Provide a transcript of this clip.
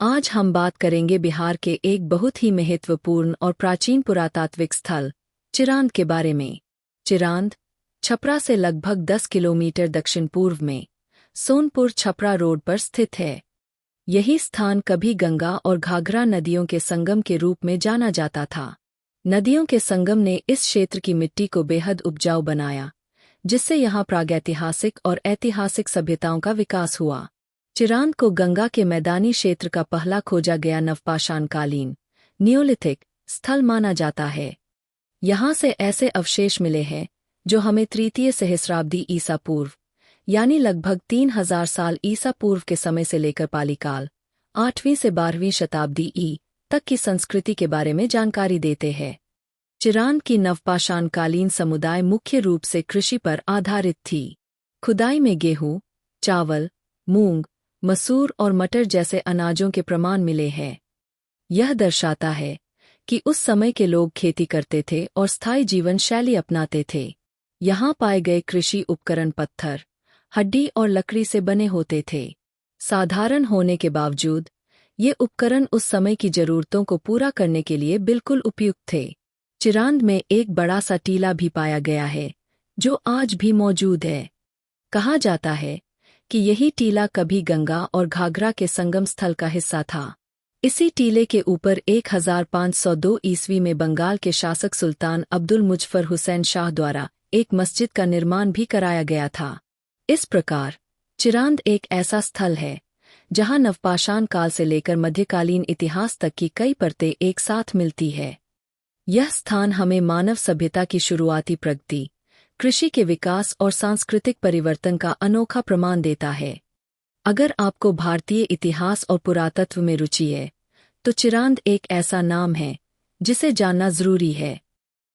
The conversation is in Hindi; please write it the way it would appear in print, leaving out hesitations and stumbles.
आज हम बात करेंगे बिहार के एक बहुत ही महत्वपूर्ण और प्राचीन पुरातात्विक स्थल चिरांद के बारे में। चिरांद छपरा से लगभग 10 किलोमीटर दक्षिण पूर्व में सोनपुर छपरा रोड पर स्थित है। यही स्थान कभी गंगा और घाघरा नदियों के संगम के रूप में जाना जाता था। नदियों के संगम ने इस क्षेत्र की मिट्टी को बेहद उपजाऊ बनाया, जिससे यहाँ प्रागैतिहासिक और ऐतिहासिक सभ्यताओं का विकास हुआ। चिरांद को गंगा के मैदानी क्षेत्र का पहला खोजा गया नवपाषाणकालीन नियोलिथिक स्थल माना जाता है। यहाँ से ऐसे अवशेष मिले हैं जो हमें तृतीय सहस्राब्दी ईसा पूर्व यानी लगभग 3000 साल ईसा पूर्व के समय से लेकर पालीकाल 8वीं से 12वीं शताब्दी ई तक की संस्कृति के बारे में जानकारी देते हैं। चिरांद की नवपाषाणकालीन समुदाय मुख्य रूप से कृषि पर आधारित थी। खुदाई में गेहूं, चावल, मूंग, मसूर और मटर जैसे अनाजों के प्रमाण मिले हैं। यह दर्शाता है कि उस समय के लोग खेती करते थे और स्थायी जीवन शैली अपनाते थे। यहाँ पाए गए कृषि उपकरण पत्थर, हड्डी और लकड़ी से बने होते थे। साधारण होने के बावजूद ये उपकरण उस समय की जरूरतों को पूरा करने के लिए बिल्कुल उपयुक्त थे। चिरांद में एक बड़ा सा टीला भी पाया गया है, जो आज भी मौजूद है। कहा जाता है कि यही टीला कभी गंगा और घाघरा के संगम स्थल का हिस्सा था। इसी टीले के ऊपर 1502 ईस्वी में बंगाल के शासक सुल्तान अब्दुल मुजफ्फर हुसैन शाह द्वारा एक मस्जिद का निर्माण भी कराया गया था। इस प्रकार चिरांद एक ऐसा स्थल है जहां नवपाषाण काल से लेकर मध्यकालीन इतिहास तक की कई परतें एक साथ मिलती है। यह स्थान हमें मानव सभ्यता की शुरुआती प्रगति, कृषि के विकास और सांस्कृतिक परिवर्तन का अनोखा प्रमाण देता है। अगर आपको भारतीय इतिहास और पुरातत्व में रुचि है, तो चिरांद एक ऐसा नाम है जिसे जानना जरूरी है।